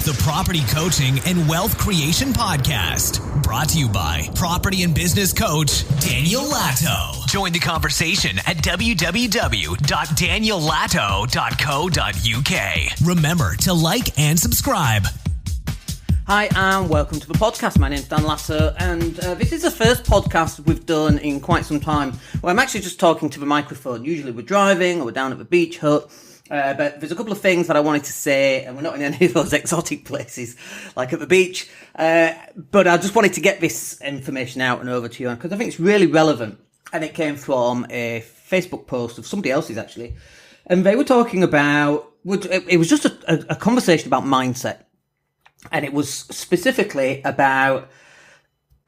the Property Coaching and Wealth Creation Podcast. Brought to you by property and business coach Daniel Latto. Join the conversation at www.daniellatto.co.uk. Remember to like and subscribe. Hi and welcome to the podcast. My name's Dan Latto, and this is the first podcast we've done in quite some time where I'm actually just talking to the microphone. Usually we're driving or we're down at the beach hut, but there's a couple of things that I wanted to say, and we're not in any of those exotic places like at the beach, but I just wanted to get this information out and over to you because I think it's really relevant, and it came from a Facebook post of somebody else's actually, and they were talking about, it was just a conversation about mindset. And it was specifically about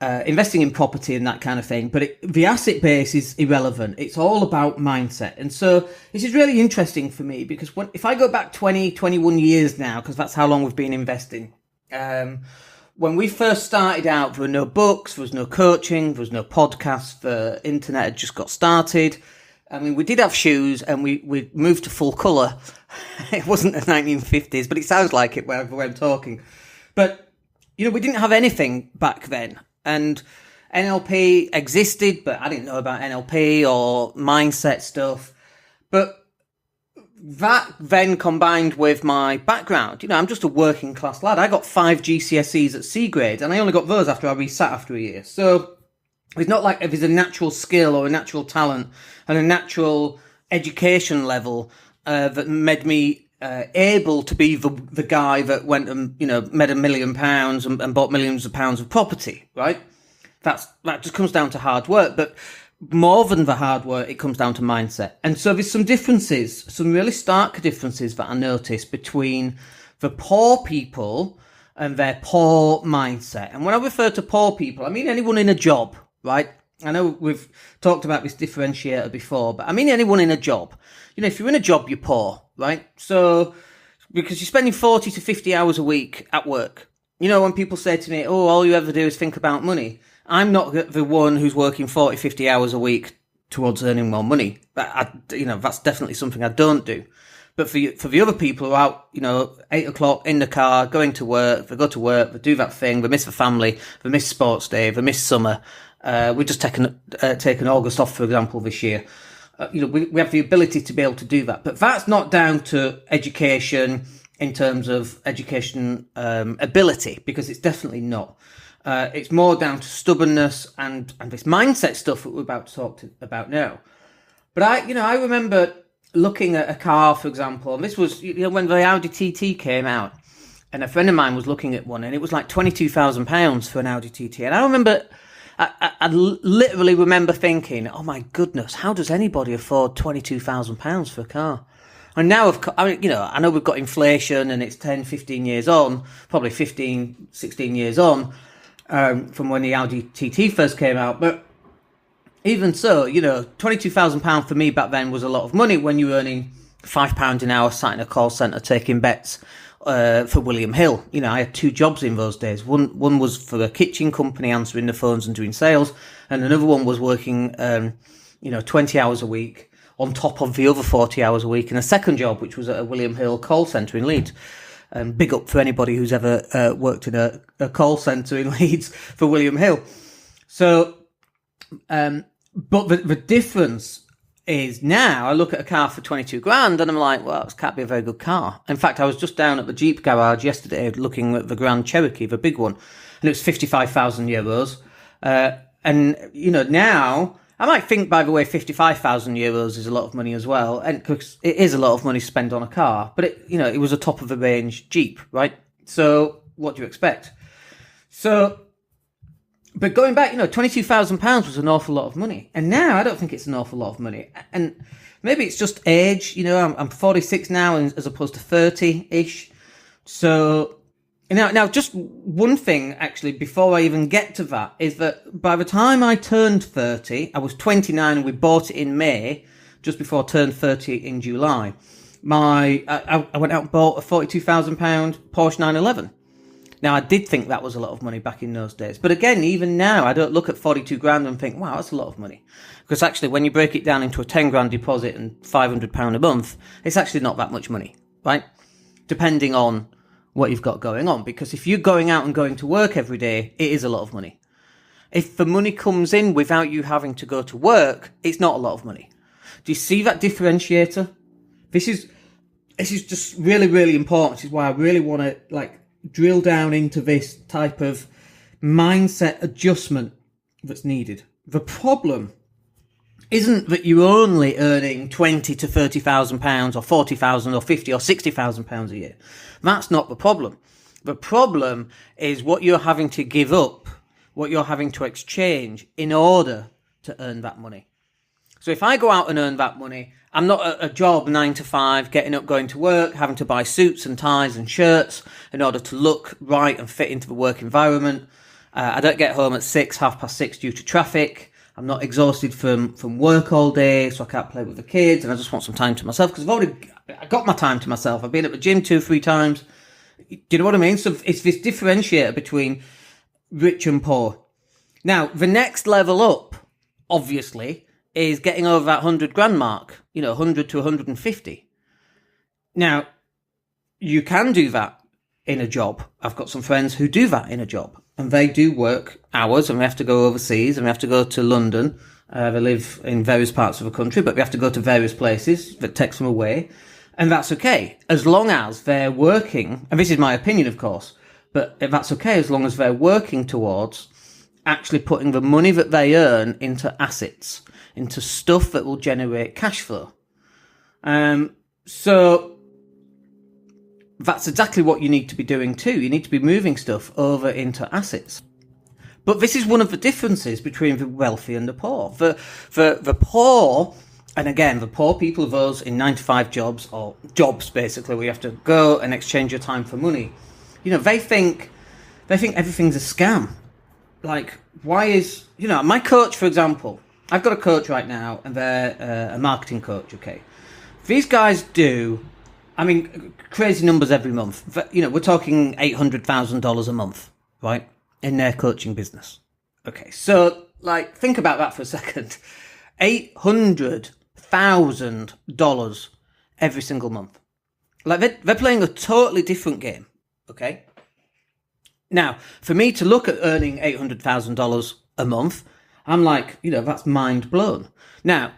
investing in property and that kind of thing. But the asset base is irrelevant. It's all about mindset. And so this is really interesting for me because if I go back 20, 21 years now, because that's how long we've been investing. When we first started out, there were no books, there was no coaching, there was no podcasts, the internet had just got started. I mean, we did have shoes and we moved to full colour. It wasn't the 1950s, but it sounds like it when I'm talking. But, you know, we didn't have anything back then. And NLP existed, but I didn't know about NLP or mindset stuff. But that then combined with my background, you know, I'm just a working class lad. I got 5 GCSEs at C grade, and I only got those after I resat after a year. So it's not like if there's a natural skill or a natural talent and a natural education level that made me able to be the guy that went and, you know, made £1 million and bought millions of pounds of property, right? That just comes down to hard work. But more than the hard work, it comes down to mindset. And so there's some differences, some really stark differences that I noticed between the poor people and their poor mindset. And when I refer to poor people, I mean anyone in a job, right? I know we've talked about this differentiator before, but I mean anyone in a job. You know, if you're in a job, you're poor, right? So, because you're spending 40 to 50 hours a week at work. You know, when people say to me, oh, all you ever do is think about money. I'm not the one who's working 40, 50 hours a week towards earning more money. You know, that's definitely something I don't do. But for the other people who are out, you know, 8 o'clock in the car, going to work, they go to work, they do that thing, they miss the family, they miss sports day, they miss summer. We've just taken August off, for example, this year. You know, we have the ability to be able to do that. But that's not down to education in terms of education ability, because it's definitely not. It's more down to stubbornness and this mindset stuff that we're about to talk about now. But I remember looking at a car, for example, and this was, you know, when the Audi TT came out, and a friend of mine was looking at one, and it was like £22,000 for an Audi TT. And I remember, I literally remember thinking, oh my goodness, how does anybody afford £22,000 for a car? And now, I know we've got inflation and it's 10, 15 years on, probably 15, 16 years on, from when the Audi TT first came out. But even so, you know, £22,000 for me back then was a lot of money when you were earning £5 an hour sat in a call centre taking bets for William Hill. You know, I had 2 jobs in those days. One was for a kitchen company, answering the phones and doing sales, and another one was working, 20 hours a week on top of the other 40 hours a week, and a second job, which was at a William Hill call centre in Leeds. Big up for anybody who's ever worked in a call centre in Leeds for William Hill. So, but the difference is now I look at a car for 22 grand and I'm like, well, this can't be a very good car. In fact, I was just down at the Jeep garage yesterday looking at the Grand Cherokee, the big one, and it was 55,000 euros. And, you know, now I might think, by the way, 55,000 euros is a lot of money as well. And because it is a lot of money spent on a car, but it was a top of the range Jeep, right? So what do you expect? But going back, you know, £22,000 was an awful lot of money. And now I don't think it's an awful lot of money. And maybe it's just age. You know, I'm 46 now as opposed to 30-ish. So now just one thing, actually, before I even get to that, is that by the time I turned 30, I was 29 and we bought it in May, just before I turned 30 in July. I went out and bought a £42,000 Porsche 911. Now, I did think that was a lot of money back in those days. But again, even now, I don't look at 42 grand and think, wow, that's a lot of money. Because actually, when you break it down into a 10 grand deposit and £500 a month, it's actually not that much money, right? Depending on what you've got going on. Because if you're going out and going to work every day, it is a lot of money. If the money comes in without you having to go to work, it's not a lot of money. Do you see that differentiator? This is just really, really important. This is why I really want to drill down into this type of mindset adjustment that's needed. The problem isn't that you're only earning £20,000 to £30,000 or £40,000 or £50,000 or £60,000 a year. That's not the problem. The problem is what you're having to give up, what you're having to exchange in order to earn that money. So if I go out and earn that money, I'm not at a job 9 to 5, getting up, going to work, having to buy suits and ties and shirts in order to look right and fit into the work environment. I don't get home at 6:30 due to traffic. I'm not exhausted from work all day, so I can't play with the kids, and I just want some time to myself because I got my time to myself. I've been at the gym 2-3 times. Do you know what I mean? So it's this differentiator between rich and poor. Now, the next level up, obviously, is getting over that 100 grand mark, 100 to 150. Now, you can do that in a job. I've got some friends who do that in a job, and they do work hours, and they have to go overseas, and they have to go to London. They live in various parts of the country, but they have to go to various places that takes them away. And that's okay, as long as they're working, and this is my opinion, of course, but that's okay as long as they're working towards actually putting the money that they earn into assets, into stuff that will generate cash flow. So that's exactly what you need to be doing too. You need to be moving stuff over into assets. But this is one of the differences between the wealthy and the poor. The poor, and again, the poor people, those in 9 to 5 jobs, or jobs basically where you have to go and exchange your time for money, they think everything's a scam. Like, why is, my coach, for example, I've got a coach right now, and they're a marketing coach, okay? These guys do, crazy numbers every month. We're talking $800,000 a month, right? In their coaching business. Okay, so, think about that for a second. $800,000 every single month. They're playing a totally different game, okay? Now, for me to look at earning $800,000 a month, I'm like, that's mind blown. Now,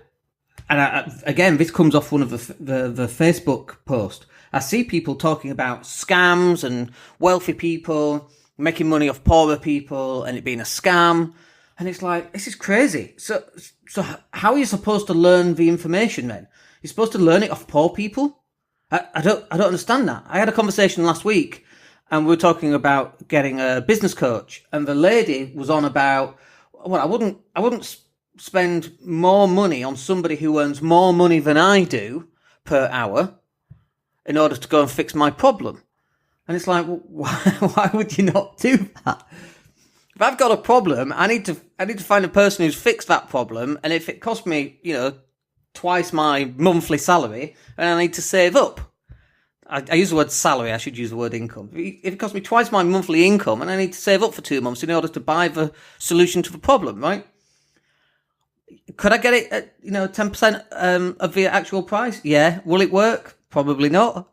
and again, this comes off one of the Facebook post. I see people talking about scams and wealthy people making money off poorer people and it being a scam. And it's like, this is crazy. So how are you supposed to learn the information then? You're supposed to learn it off poor people? I don't understand that. I had a conversation last week and we were talking about getting a business coach, and the lady was on about, well, I wouldn't spend more money on somebody who earns more money than I do per hour in order to go and fix my problem. And it's like, well, why would you not do that? If I've got a problem, I need to find a person who's fixed that problem, and if it costs me, twice my monthly salary, and I need to save up. I use the word salary, I should use the word income. If it costs me twice my monthly income and I need to save up for 2 months in order to buy the solution to the problem, right? Could I get it at, 10% of the actual price? Yeah. Will it work? Probably not.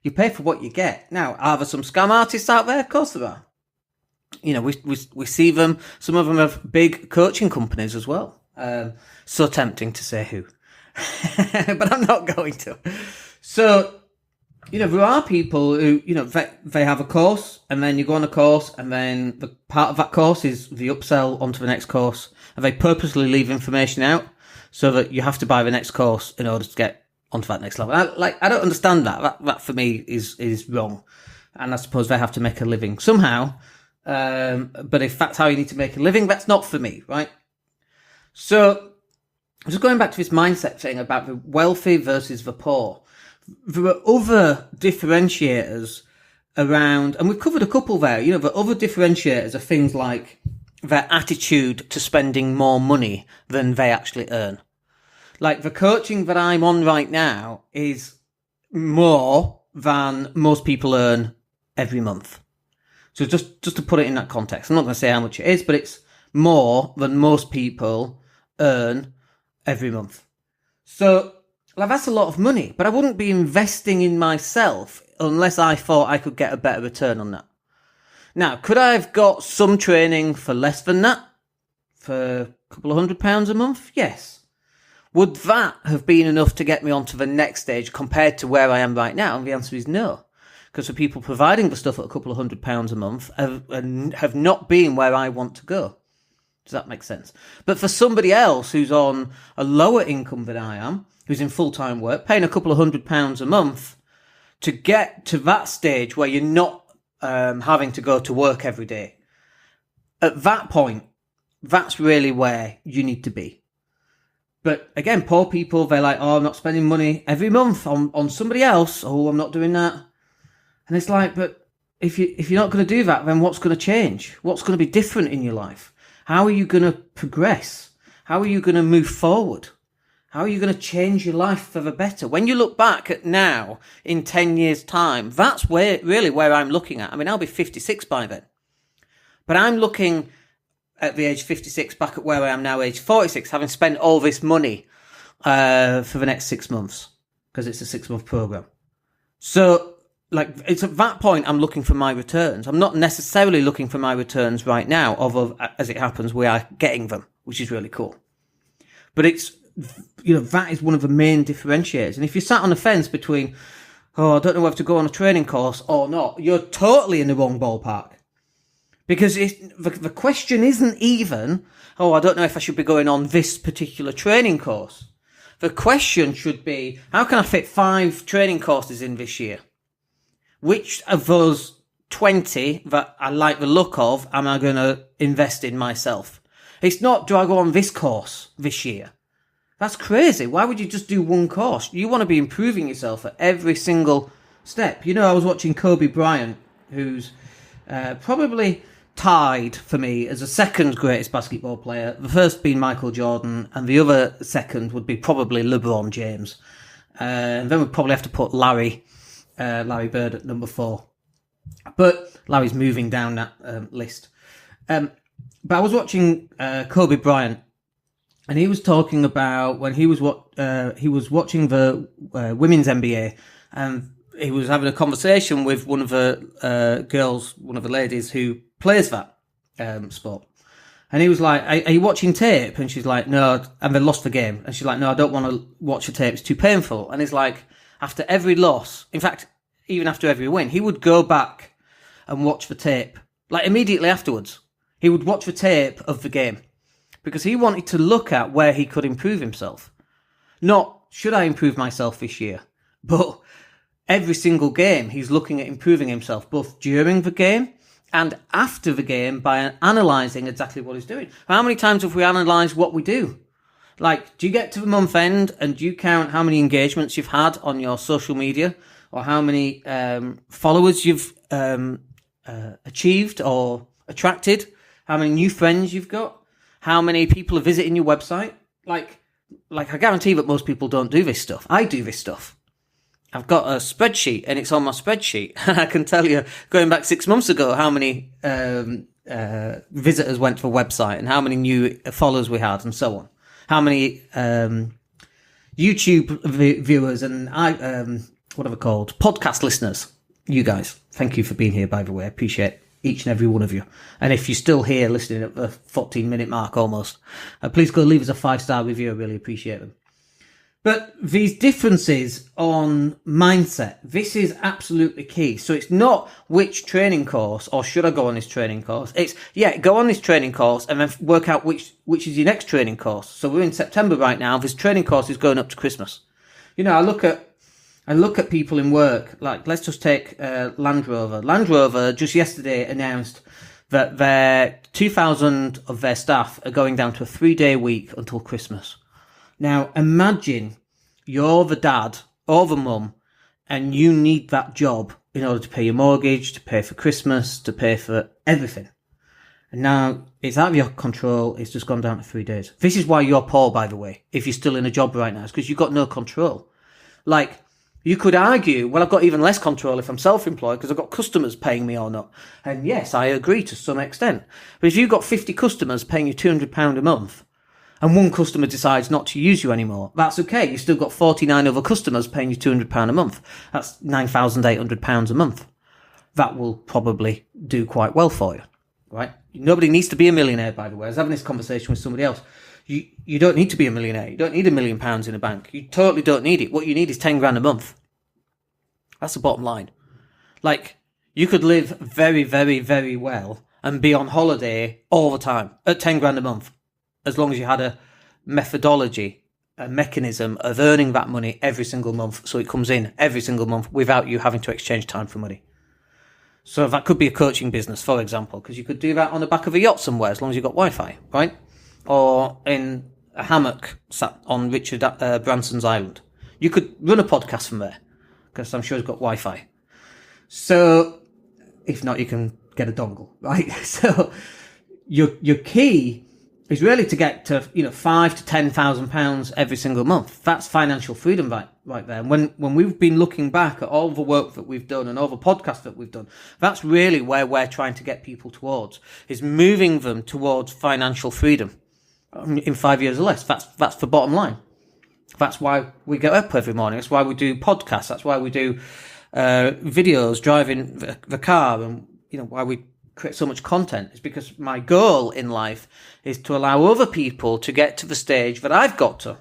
You pay for what you get. Now, are there some scam artists out there? Of course there are. We see them. Some of them have big coaching companies as well. So tempting to say who. But I'm not going to. So, there are people who, they have a course, and then you go on a course, and then the part of that course is the upsell onto the next course, and they purposely leave information out so that you have to buy the next course in order to get onto that next level. I don't understand that. That for me is wrong. And I suppose they have to make a living somehow. But if that's how you need to make a living, that's not for me, right? So, just going back to this mindset thing about the wealthy versus the poor. There are other differentiators around, and we've covered a couple there, the other differentiators are things like their attitude to spending more money than they actually earn. Like the coaching that I'm on right now is more than most people earn every month. So just to put it in that context, I'm not going to say how much it is, but it's more than most people earn every month. So, that's a lot of money, but I wouldn't be investing in myself unless I thought I could get a better return on that. Now, could I have got some training for less than that? For a couple of £100 a month? Yes. Would that have been enough to get me onto the next stage compared to where I am right now? And the answer is no. Because the people providing the stuff at a couple of £100 a month have not been where I want to go. Does that make sense? But for somebody else who's on a lower income than I am, who's in full-time work, paying a couple of £100 a month to get to that stage where you're not having to go to work every day, at that point, that's really where you need to be. But again, poor people, they're like, oh, I'm not spending money every month on somebody else. Oh, I'm not doing that. And it's like, but if you're not going to do that, then what's going to change? What's going to be different in your life? How are you going to progress? How are you going to move forward? How are you going to change your life for the better? When you look back at now, in 10 years' time, that's really where I'm looking at. I mean, I'll be 56 by then. But I'm looking at the age 56 back at where I am now, age 46, having spent all this money for the next 6 months, because it's a 6-month program. So, it's at that point I'm looking for my returns. I'm not necessarily looking for my returns right now, although, as it happens, we are getting them, which is really cool. But it's, that is one of the main differentiators. And if you're sat on the fence between, oh, I don't know whether to go on a training course or not, you're totally in the wrong ballpark. Because the question isn't even, oh, I don't know if I should be going on this particular training course. The question should be, how can I fit 5 training courses in this year? Which of those 20 that I like the look of am I going to invest in myself? It's not, do I go on this course this year? That's crazy. Why would you just do one course? You want to be improving yourself at every single step. I was watching Kobe Bryant, who's probably tied for me as the second greatest basketball player. The first being Michael Jordan, and the other second would be probably LeBron James. And then we'd probably have to put Larry Bird at number 4. But Larry's moving down that list. But I was watching Kobe Bryant, and he was talking about when he was watching the women's NBA, and he was having a conversation with one of the girls, one of the ladies who plays that sport. And he was like, are you watching tape? And she's like, no. And they lost the game. And she's like, no, I don't want to watch the tape. It's too painful. And he's like, after every loss, in fact, even after every win, he would go back and watch the tape. Immediately afterwards, he would watch the tape of the game. Because he wanted to look at where he could improve himself. Not, should I improve myself this year? But every single game, he's looking at improving himself, both during the game and after the game, by analysing exactly what he's doing. How many times have we analysed what we do? Do you get to the month end and do you count how many engagements you've had on your social media, or how many followers you've achieved or attracted, how many new friends you've got, how many people are visiting your website? I guarantee that most people don't do this stuff. I do this stuff. I've got a spreadsheet, and it's on my spreadsheet. I can tell you, going back 6 months ago, how many visitors went to the website and how many new followers we had, and so on. How many YouTube viewers and what are they called? Podcast listeners. You guys, thank you for being here, by the way. I appreciate each and every one of you. And if you're still here listening at the 14-minute mark almost, please go leave us a 5-star review. I really appreciate them. But these differences on mindset, this is absolutely key. So it's not which training course or should I go on this training course. It's, go on this training course and then work out which is your next training course. So we're in September right now. This training course is going up to Christmas. I look at people in work, let's just take Land Rover. Land Rover just yesterday announced that 2,000 of their staff are going down to a 3-day week until Christmas. Now, imagine you're the dad or the mum and you need that job in order to pay your mortgage, to pay for Christmas, to pay for everything. And now it's out of your control. It's just gone down to 3 days. This is why you're poor, by the way, if you're still in a job right now. It's because you've got no control. You could argue, well, I've got even less control if I'm self-employed because I've got customers paying me or not. And yes, I agree to some extent. But if you've got 50 customers paying you £200 a month, and one customer decides not to use you anymore, that's okay. You've still got 49 other customers paying you £200 a month. That's £9,800 a month. That will probably do quite well for you, right? Nobody needs to be a millionaire, by the way. I was having this conversation with somebody else. You don't need to be a millionaire. You don't need £1 million in a bank. You totally don't need it. What you need is 10 grand a month. That's the bottom line. Like, you could live very, very, very well and be on holiday all the time at 10 grand a month, as long as you had a methodology, a mechanism of earning that money every single month, so it comes in every single month without you having to exchange time for money. So that could be a coaching business, for example, because you could do that on the back of a yacht somewhere, as long as you've got Wi-Fi, right? Or in a hammock sat on Richard Branson's island. You could run a podcast from there, because I'm sure it's got Wi-Fi. So, if not, you can get a dongle, right? So, your key is really to get to, £5,000 to £10,000 every single month. That's financial freedom right there. And when we've been looking back at all the work that we've done and all the podcasts that we've done, that's really where we're trying to get people towards, is moving them towards financial freedom in 5 years or less. That's the bottom line. That's why we get up every morning. That's why we do podcasts. That's why we do videos, driving the car, and why we create so much content. Is because my goal in life is to allow other people to get to the stage that I've got to.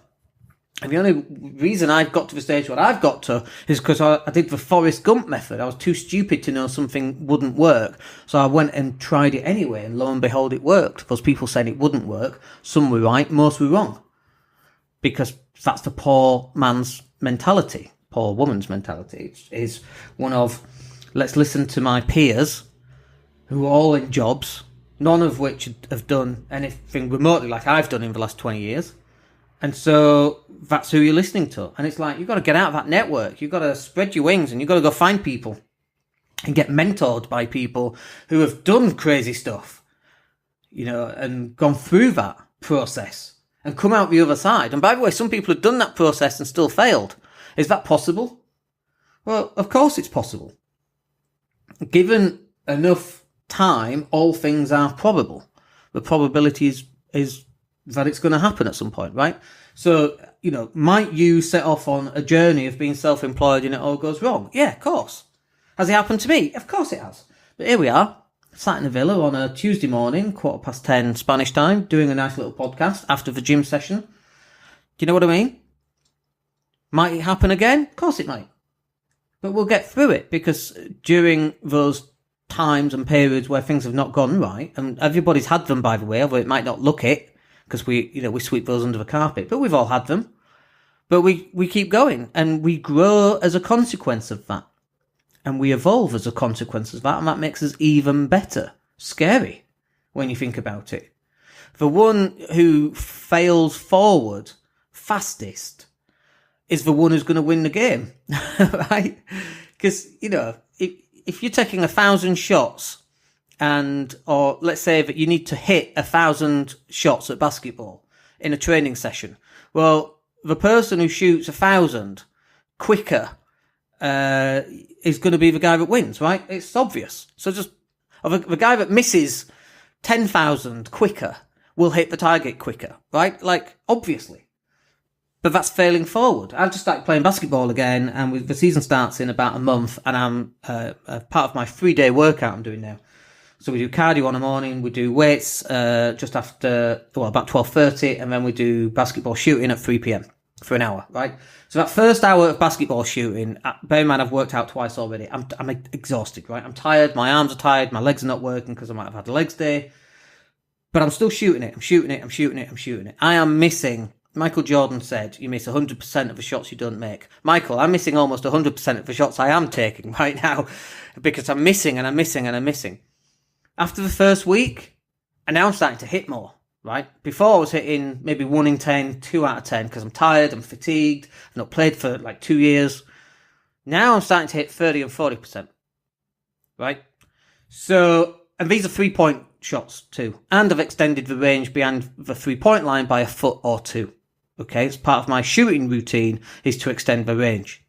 And the only reason I've got to the stage what I've got to is because I did the Forrest Gump method. I was too stupid to know something wouldn't work. So I went and tried it anyway, and lo and behold, it worked. Those people said it wouldn't work. Some were right, most were wrong. Because that's the poor man's mentality, poor woman's mentality. It is one of, let's listen to my peers who are all in jobs, none of which have done anything remotely like I've done in the last 20 years. And so that's who you're listening to. And it's like, you've got to get out of that network. You've got to spread your wings, and you've got to go find people and get mentored by people who have done crazy stuff, and gone through that process and come out the other side. And by the way, some people have done that process and still failed. Is that possible? Well, of course it's possible. Given enough time, all things are probable. The probability is that it's going to happen at some point, right? So, might you set off on a journey of being self-employed and it all goes wrong? Yeah, of course. Has it happened to me? Of course it has. But here we are, sat in a villa on a Tuesday morning, 10:15 Spanish time, doing a nice little podcast after the gym session. Do you know what I mean? Might it happen again? Of course it might. But we'll get through it, because during those times and periods where things have not gone right, and everybody's had them, by the way, although it might not look it, because we sweep those under the carpet, but we've all had them. But we keep going, and we grow as a consequence of that. And we evolve as a consequence of that, and that makes us even better. Scary, when you think about it. The one who fails forward fastest is the one who's going to win the game, right? Because, if you're taking 1,000 shots, or let's say that you need to hit 1,000 shots at basketball in a training session, well, the person who shoots 1,000 quicker is going to be the guy that wins, right? It's obvious. So the guy that misses 10,000 quicker will hit the target quicker, right? Like, obviously. But that's failing forward. I've just started playing basketball again, and the season starts in about a month, and I'm part of my 3-day workout I'm doing now. So we do cardio on the morning, we do weights just after, about 12:30, and then we do basketball shooting at 3 p.m. for an hour, right? So that first hour of basketball shooting, bear in mind I've worked out twice already, I'm exhausted, right? I'm tired, my arms are tired, my legs are not working because I might have had a legs day, but I'm still shooting it. I am missing, Michael Jordan said, you miss 100% of the shots you don't make. Michael, I'm missing almost 100% of the shots I am taking right now, because I'm missing. After the first week, and now I'm starting to hit more, right? Before I was hitting maybe 1 in 10, 2 out of 10, because I'm tired, I'm fatigued, I've not played for like 2 years. Now I'm starting to hit 30 and 40%, right? So, and these are 3-point shots too. And I've extended the range beyond the 3-point line by a foot or two. Okay, it's part of my shooting routine is to extend the range.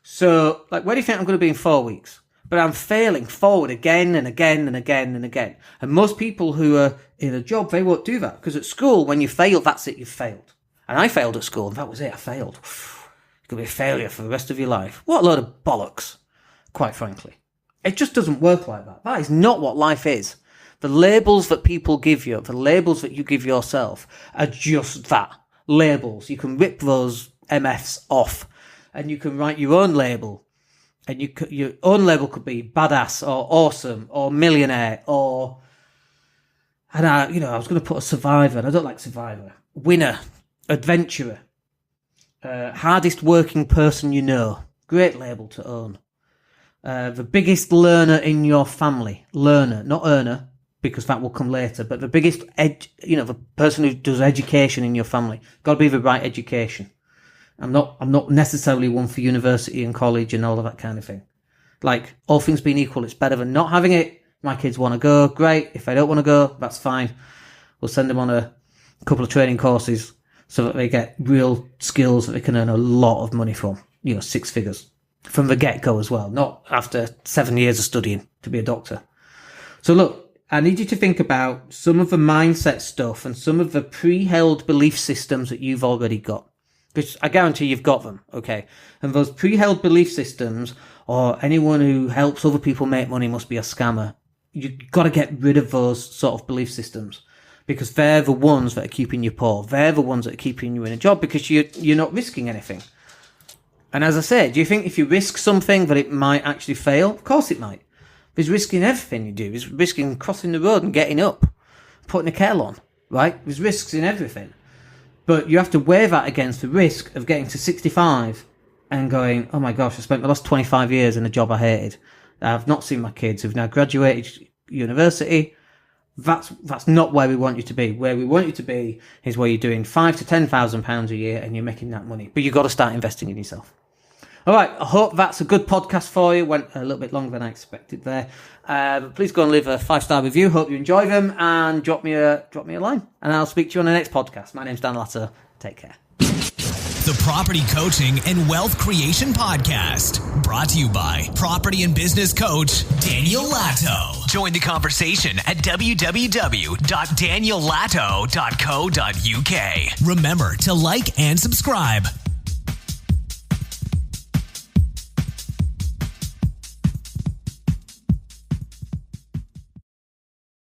So, like, where do you think I'm going to be in 4 weeks? but I'm failing forward again and again and again and again. And most people who are in a job, they won't do that, because at school, when you fail, that's it, you've failed. And I failed at school, and that was it, I failed. It's going to be a failure for the rest of your life. What a load of bollocks, quite frankly. It just doesn't work like that. That is not what life is. The labels that people give you, the labels that you give yourself, are just that. Labels. You can rip those MFs off, and you can write your own label. And your own label could be badass, or awesome, or millionaire, or... And I was going to put a survivor, and I don't like survivor. Winner, adventurer, hardest working person you know. Great label to own. The biggest learner in your family. Learner, not earner, because that will come later, but the biggest, the person who does education in your family. Got to be the right education. I'm not necessarily one for university and college and all of that kind of thing. Like, all things being equal, it's better than not having it. My kids want to go, great. If they don't want to go, that's fine. We'll send them on a couple of training courses so that they get real skills that they can earn a lot of money from. 6 figures. From the get-go as well, not after 7 years of studying to be a doctor. So look, I need you to think about some of the mindset stuff and some of the pre-held belief systems that you've already got. Because I guarantee you've got them, okay? And those pre-held belief systems, or anyone who helps other people make money must be a scammer. You've got to get rid of those sort of belief systems, because they're the ones that are keeping you poor. They're the ones that are keeping you in a job, because you're not risking anything. And as I said, do you think if you risk something that it might actually fail? Of course it might. There's risk in everything you do. There's risk in crossing the road and getting up, putting a kettle on, right? There's risks in everything. But you have to weigh that against the risk of getting to 65 and going, oh my gosh, I spent the last 25 years in a job I hated. I've not seen my kids who've now graduated university. That's not where we want you to be. Where we want you to be is where you're doing £5,000 to £10,000 a year and you're making that money. But you've got to start investing in yourself. All right, I hope that's a good podcast for you. Went a little bit longer than I expected there. But please go and leave a 5-star review. Hope you enjoy them, and drop me a line. And I'll speak to you on the next podcast. My name's Dan Latto. Take care. The Property Coaching and Wealth Creation Podcast, brought to you by property and business coach Daniel Latto. Join the conversation at www.daniellatto.co.uk. Remember to like and subscribe.